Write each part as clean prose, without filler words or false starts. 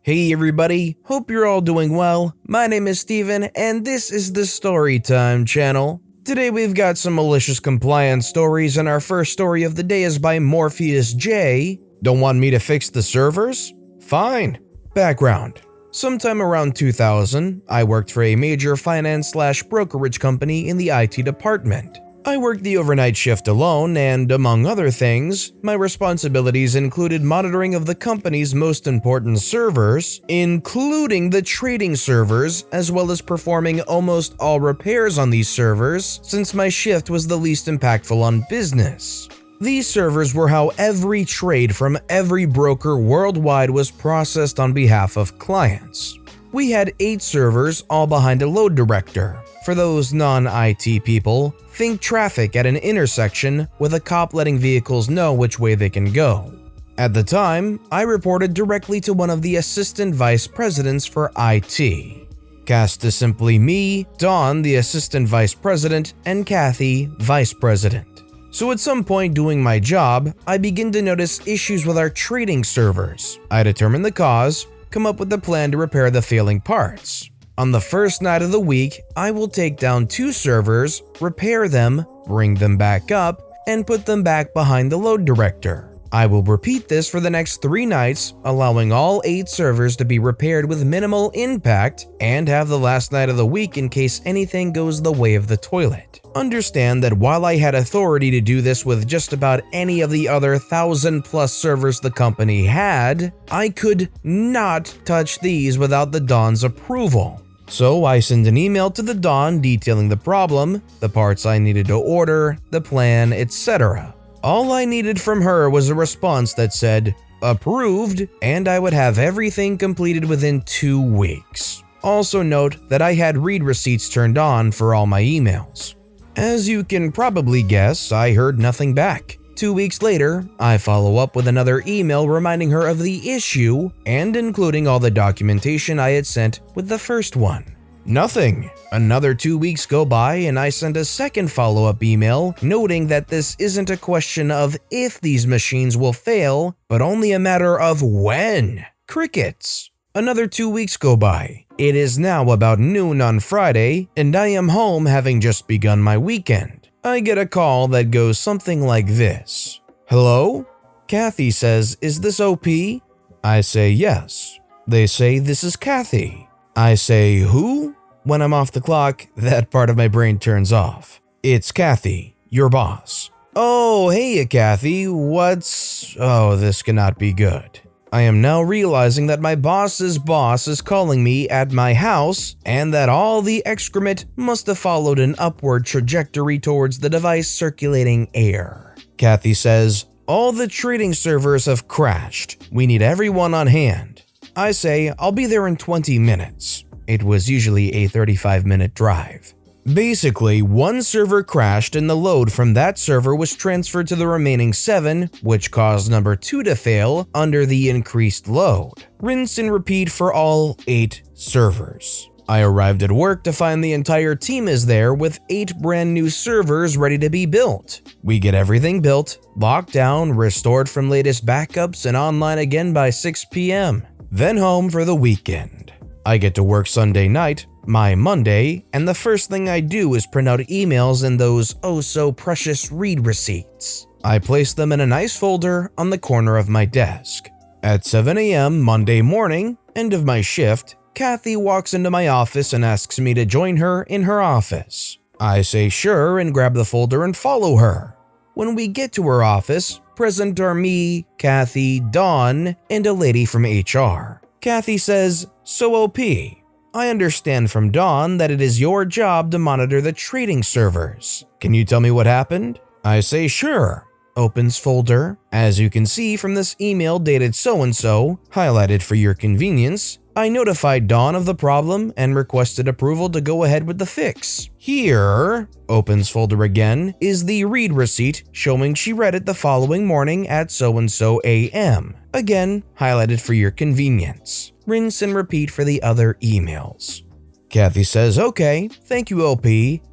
Hey everybody, hope you're all doing well. My name is Steven and this is the Storytime channel. Today we've got some malicious compliance stories and our first story of the day is by Morpheus J. Don't want me to fix the servers? Fine. Background. Sometime around 2000, I worked for a major finance/brokerage company in the IT department. I worked the overnight shift alone and, among other things, my responsibilities included monitoring of the company's most important servers, including the trading servers, as well as performing almost all repairs on these servers since my shift was the least impactful on business. These servers were how every trade from every broker worldwide was processed on behalf of clients. We had 8 servers all behind a load director. For those non-IT people, think traffic at an intersection with a cop letting vehicles know which way they can go. At the time, I reported directly to one of the assistant vice presidents for IT. Cast is simply me, Dawn, the assistant vice president, and Kathy, vice president. So at some point doing my job, I begin to notice issues with our trading servers. I determine the cause, come up with a plan to repair the failing parts. On the first night of the week, I will take down 2 servers, repair them, bring them back up, and put them back behind the load director. I will repeat this for the next 3 nights, allowing all 8 servers to be repaired with minimal impact, and have the last night of the week in case anything goes the way of the toilet. Understand that while I had authority to do this with just about any of the other 1,000+ servers the company had, I could not touch these without the Don's approval. So I sent an email to the Don detailing the problem, the parts I needed to order, the plan, etc. All I needed from her was a response that said, approved, and I would have everything completed within 2 weeks. Also note that I had read receipts turned on for all my emails. As you can probably guess, I heard nothing back. 2 weeks later, I follow up with another email reminding her of the issue and including all the documentation I had sent with the first one. Nothing. Another 2 weeks go by and I send a second follow-up email noting that this isn't a question of if these machines will fail, but only a matter of when. Crickets. Another 2 weeks go by. It is now about noon on Friday, and I am home having just begun my weekend. I get a call that goes something like this. Hello? Kathy says, is this OP? I say yes. They say, this is Kathy. I say, who? When I'm off the clock, that part of my brain turns off. It's Kathy, your boss. Oh, hey Kathy, Oh, this cannot be good. I am now realizing that my boss's boss is calling me at my house and that all the excrement must have followed an upward trajectory towards the device circulating air. Kathy says, all the trading servers have crashed. We need everyone on hand. I say, I'll be there in 20 minutes. It was usually a 35-minute drive. Basically, 1 server crashed and the load from that server was transferred to the remaining 7, which caused number 2 to fail under the increased load. Rinse and repeat for all 8 servers. I arrived at work to find the entire team is there with 8 brand new servers ready to be built. We get everything built, locked down, restored from latest backups, and online again by 6 p.m. Then home for the weekend. I get to work Sunday night, my Monday, and the first thing I do is print out emails and those oh-so-precious read receipts. I place them in a nice folder on the corner of my desk. At 7 a.m. Monday morning, end of my shift, Kathy walks into my office and asks me to join her in her office. I say sure and grab the folder and follow her. When we get to her office, present are me, Kathy, Dawn, and a lady from HR. Kathy says, so OP. I understand from Dawn that it is your job to monitor the trading servers. Can you tell me what happened? I say sure. Opens folder. As you can see from this email dated so-and-so, highlighted for your convenience, I notified Dawn of the problem and requested approval to go ahead with the fix. Here, opens folder again, is the read receipt showing she read it the following morning at so-and-so a.m. Again, highlighted for your convenience. Rinse and repeat for the other emails. Kathy says, okay, thank you OP,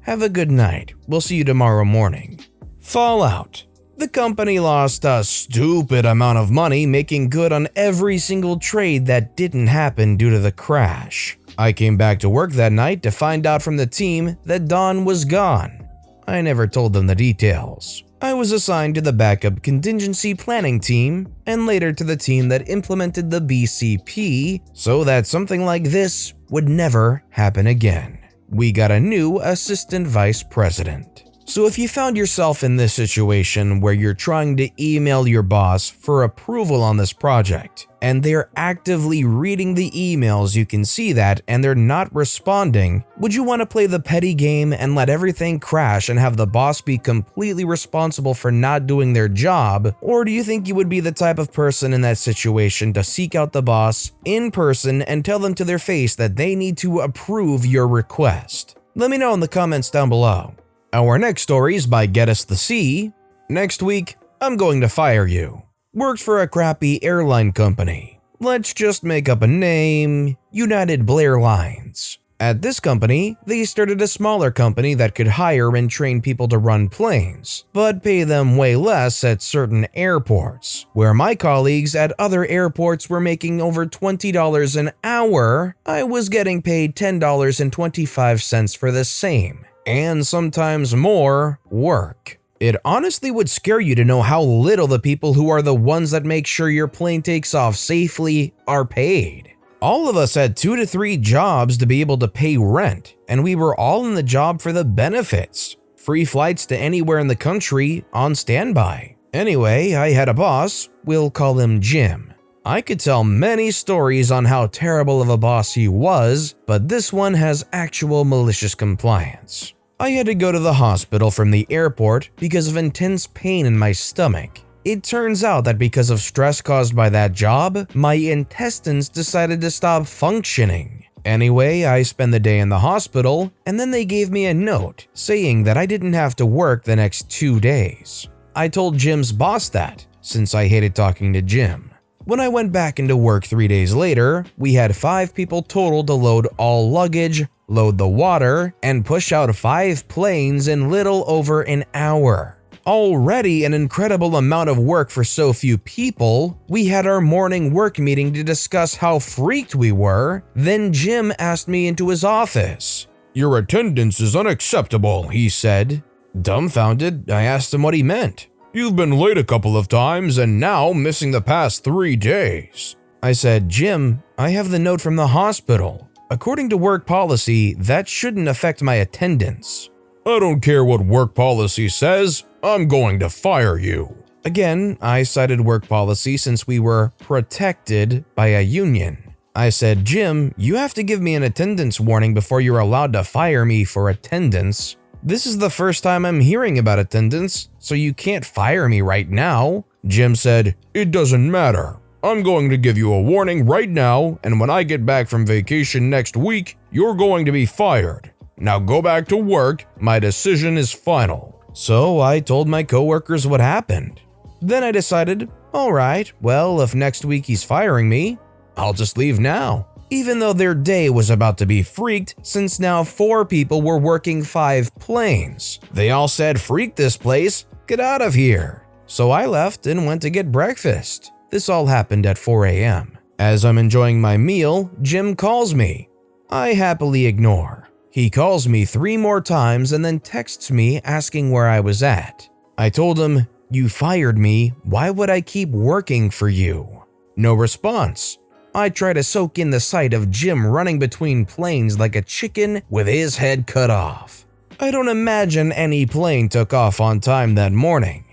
have a good night, we'll see you tomorrow morning. Fallout. The company lost a stupid amount of money making good on every single trade that didn't happen due to the crash. I came back to work that night to find out from the team that Don was gone. I never told them the details. I was assigned to the backup contingency planning team and later to the team that implemented the BCP so that something like this would never happen again. We got a new assistant vice president. So if you found yourself in this situation where you're trying to email your boss for approval on this project, and they're actively reading the emails, you can see that, and they're not responding, would you want to play the petty game and let everything crash and have the boss be completely responsible for not doing their job? Or do you think you would be the type of person in that situation to seek out the boss in person and tell them to their face that they need to approve your request? Let me know in the comments down below. Our next story is by Get Us the Sea. Next week, I'm going to fire you. Works for a crappy airline company. Let's just make up a name, United Airlines. At this company, they started a smaller company that could hire and train people to run planes, but pay them way less at certain airports. Where my colleagues at other airports were making over $20 an hour, I was getting paid $10.25 for the same, and sometimes more, work. It honestly would scare you to know how little the people who are the ones that make sure your plane takes off safely are paid. All of us had 2 to 3 jobs to be able to pay rent, and we were all in the job for the benefits. Free flights to anywhere in the country on standby. Anyway, I had a boss, we'll call him Jim. I could tell many stories on how terrible of a boss he was, but this one has actual malicious compliance. I had to go to the hospital from the airport because of intense pain in my stomach. It turns out that because of stress caused by that job, my intestines decided to stop functioning. Anyway, I spent the day in the hospital, and then they gave me a note saying that I didn't have to work the next 2 days. I told Jim's boss that, since I hated talking to Jim. When I went back into work 3 days later, we had 5 people total to load all luggage, load the water, and push out 5 planes in little over an hour. Already an incredible amount of work for so few people, we had our morning work meeting to discuss how freaked we were. Then Jim asked me into his office. "Your attendance is unacceptable," he said. Dumbfounded, I asked him what he meant. "You've been late a couple of times and now missing the past 3 days. I said, "Jim, I have the note from the hospital. According to work policy, that shouldn't affect my attendance." "I don't care what work policy says, I'm going to fire you." Again, I cited work policy since we were protected by a union. I said, "Jim, you have to give me an attendance warning before you're allowed to fire me for attendance. This is the first time I'm hearing about attendance, so you can't fire me right now." Jim said, "It doesn't matter. I'm going to give you a warning right now, and when I get back from vacation next week, you're going to be fired. Now go back to work, my decision is final." So I told my coworkers what happened. Then I decided, alright, well, if next week he's firing me, I'll just leave now. Even though their day was about to be freaked since now 4 people were working 5 planes. They all said, "Freak this place, get out of here." So I left and went to get breakfast. This all happened at 4 a.m. As I'm enjoying my meal, Jim calls me. I happily ignore. He calls me 3 more times and then texts me asking where I was at. I told him, "You fired me, why would I keep working for you?" No response. I try to soak in the sight of Jim running between planes like a chicken with his head cut off. I don't imagine any plane took off on time that morning.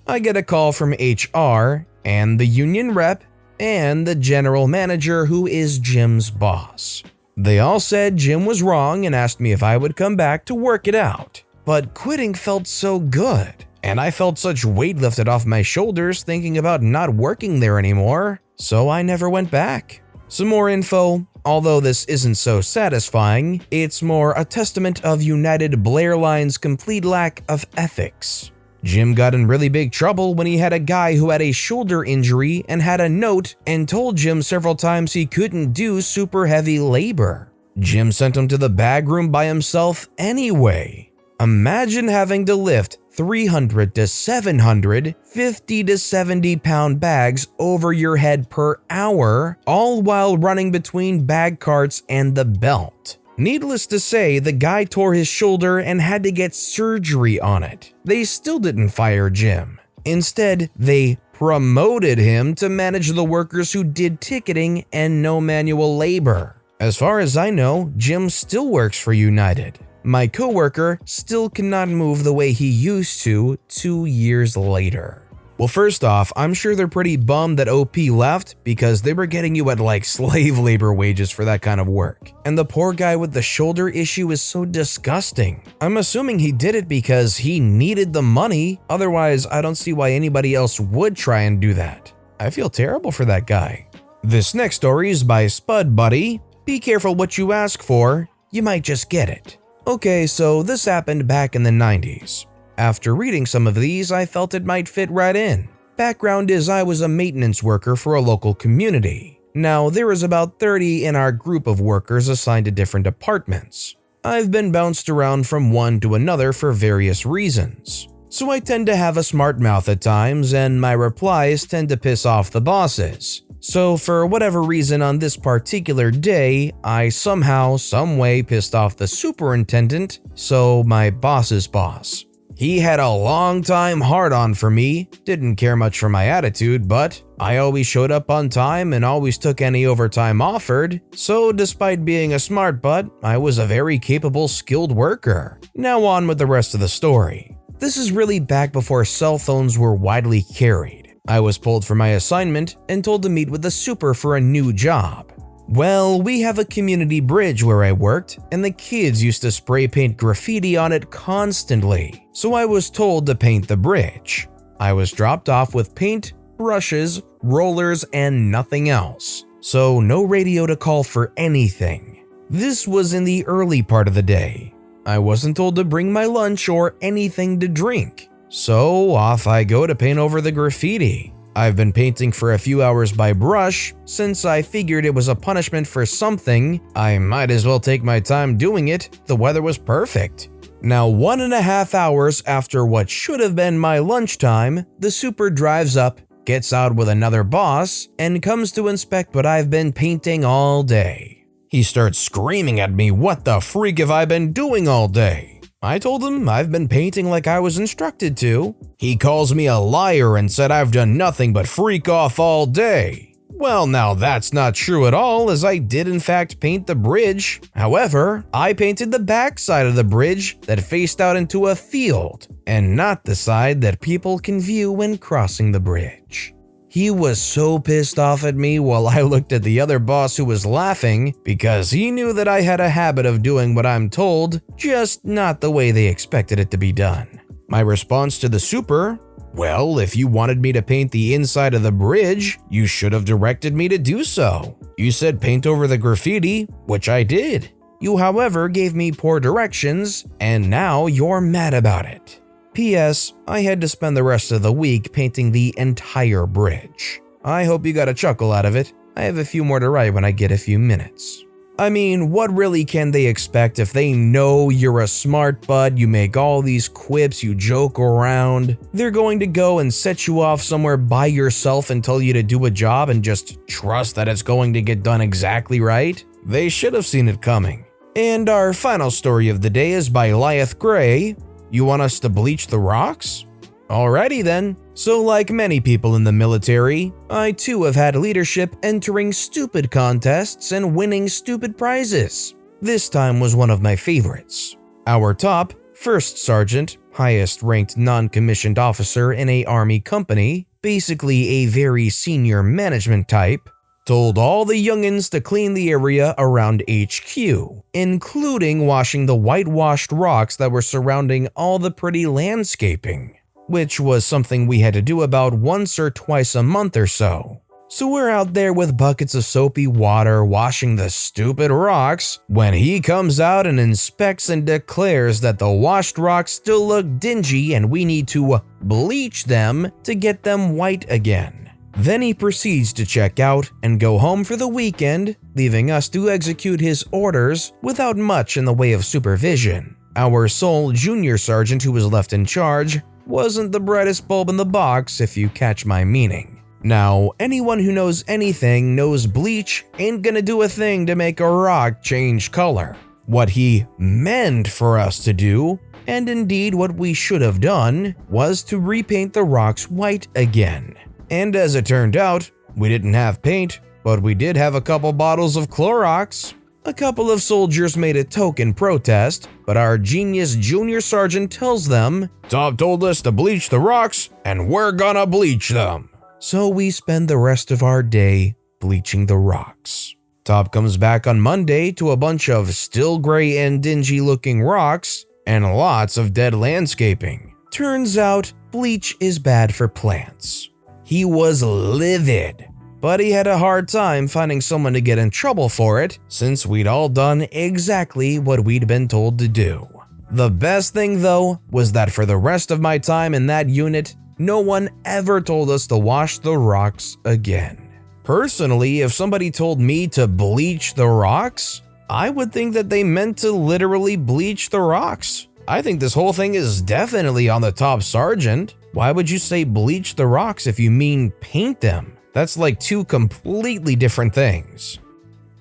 I get a call from HR and the union rep and the general manager who is Jim's boss. They all said Jim was wrong and asked me if I would come back to work it out. But quitting felt so good, and I felt such weight lifted off my shoulders thinking about not working there anymore, so I never went back. Some more info. Although this isn't so satisfying, it's more a testament of United Airlines' complete lack of ethics. Jim got in really big trouble when he had a guy who had a shoulder injury and had a note and told Jim several times he couldn't do super heavy labor. Jim sent him to the bag room by himself anyway. Imagine having to lift 300 to 700, 50 to 70 pound bags over your head per hour, all while running between bag carts and the belt. Needless to say, the guy tore his shoulder and had to get surgery on it. They still didn't fire Jim. Instead, they promoted him to manage the workers who did ticketing and no manual labor. As far as I know, Jim still works for United. My coworker still cannot move the way he used to 2 years later. Well, first off, I'm sure they're pretty bummed that OP left because they were getting you at like slave labor wages for that kind of work. And the poor guy with the shoulder issue is so disgusting. I'm assuming he did it because he needed the money, otherwise I don't see why anybody else would try and do that. I feel terrible for that guy. This next story is by Spud Buddy. Be careful what you ask for, you might just get it. Okay, so this happened back in the 90s. After reading some of these, I felt it might fit right in. Background is I was a maintenance worker for a local community. Now, there was about 30 in our group of workers assigned to different departments. I've been bounced around from one to another for various reasons. So I tend to have a smart mouth at times, and my replies tend to piss off the bosses. So for whatever reason on this particular day, I somehow, someway pissed off the superintendent, so my boss's boss. He had a long time hard-on for me, didn't care much for my attitude, but I always showed up on time and always took any overtime offered, so despite being a smart butt, I was a very capable, skilled worker. Now on with the rest of the story. This is really back before cell phones were widely carried. I was pulled for my assignment and told to meet with the super for a new job. Well, we have a community bridge where I worked, and the kids used to spray paint graffiti on it constantly, so I was told to paint the bridge. I was dropped off with paint, brushes, rollers, and nothing else, so no radio to call for anything. This was in the early part of the day. I wasn't told to bring my lunch or anything to drink. So off I go to paint over the graffiti. I've been painting for a few hours by brush. Since I figured it was a punishment for something, I might as well take my time doing it. The weather was perfect. Now 1.5 hours after what should have been my lunchtime, the super drives up, gets out with another boss, and comes to inspect what I've been painting all day. He starts screaming at me, "What the freak have I been doing all day?" I told him I've been painting like I was instructed to. He calls me a liar and said I've done nothing but freak off all day. Well, now that's not true at all, as I did in fact paint the bridge. However, I painted the back side of the bridge that faced out into a field, and not the side that people can view when crossing the bridge. He was so pissed off at me while I looked at the other boss who was laughing because he knew that I had a habit of doing what I'm told, just not the way they expected it to be done. My response to the super, "Well, if you wanted me to paint the inside of the bridge, you should have directed me to do so. You said paint over the graffiti, which I did. You, however, gave me poor directions, and now you're mad about it. P.S. I had to spend the rest of the week painting the entire bridge. I hope you got a chuckle out of it. I have a few more to write when I get a few minutes." I mean, what really can they expect if they know you're a smart bud, you make all these quips, you joke around? They're going to go and set you off somewhere by yourself and tell you to do a job and just trust that it's going to get done exactly right? They should have seen it coming. And our final story of the day is by Lyeth Gray. You want us to bleach the rocks? Alrighty then. So like many people in the military, I too have had leadership entering stupid contests and winning stupid prizes. This time was one of my favorites. Our top, first sergeant, highest ranked non-commissioned officer in a army company, basically a very senior management type, told all the youngins to clean the area around HQ, including washing the whitewashed rocks that were surrounding all the pretty landscaping, which was something we had to do about once or twice a month or so. So we're out there with buckets of soapy water washing the stupid rocks when he comes out and inspects and declares that the washed rocks still look dingy and we need to bleach them to get them white again. Then he proceeds to check out and go home for the weekend, leaving us to execute his orders without much in the way of supervision. Our sole junior sergeant who was left in charge wasn't the brightest bulb in the box, if you catch my meaning. Now, anyone who knows anything knows bleach ain't gonna do a thing to make a rock change color. What he meant for us to do, and indeed what we should have done, was to repaint the rocks white again. And as it turned out, we didn't have paint, but we did have a couple bottles of Clorox. A couple of soldiers made a token protest, but our genius junior sergeant tells them, "Top told us to bleach the rocks, and we're gonna bleach them." So we spend the rest of our day bleaching the rocks. Top comes back on Monday to a bunch of still gray and dingy looking rocks and lots of dead landscaping. Turns out bleach is bad for plants. He was livid, but he had a hard time finding someone to get in trouble for it since we'd all done exactly what we'd been told to do. The best thing though was that for the rest of my time in that unit, no one ever told us to wash the rocks again. Personally, if somebody told me to bleach the rocks, I would think that they meant to literally bleach the rocks. I think this whole thing is definitely on the top sergeant. Why would you say bleach the rocks if you mean paint them? That's like two completely different things.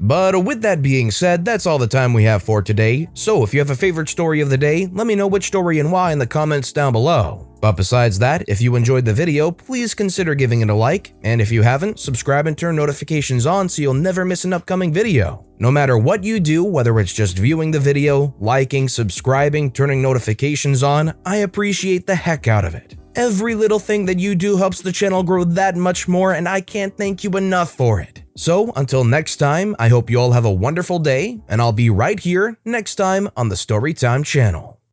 But with that being said, that's all the time we have for today. So if you have a favorite story of the day, let me know which story and why in the comments down below. But besides that, if you enjoyed the video, please consider giving it a like, and if you haven't, subscribe and turn notifications on so you'll never miss an upcoming video. No matter what you do, whether it's just viewing the video, liking, subscribing, turning notifications on, I appreciate the heck out of it. Every little thing that you do helps the channel grow that much more, and I can't thank you enough for it. So until next time, I hope you all have a wonderful day, and I'll be right here next time on the Storytime channel.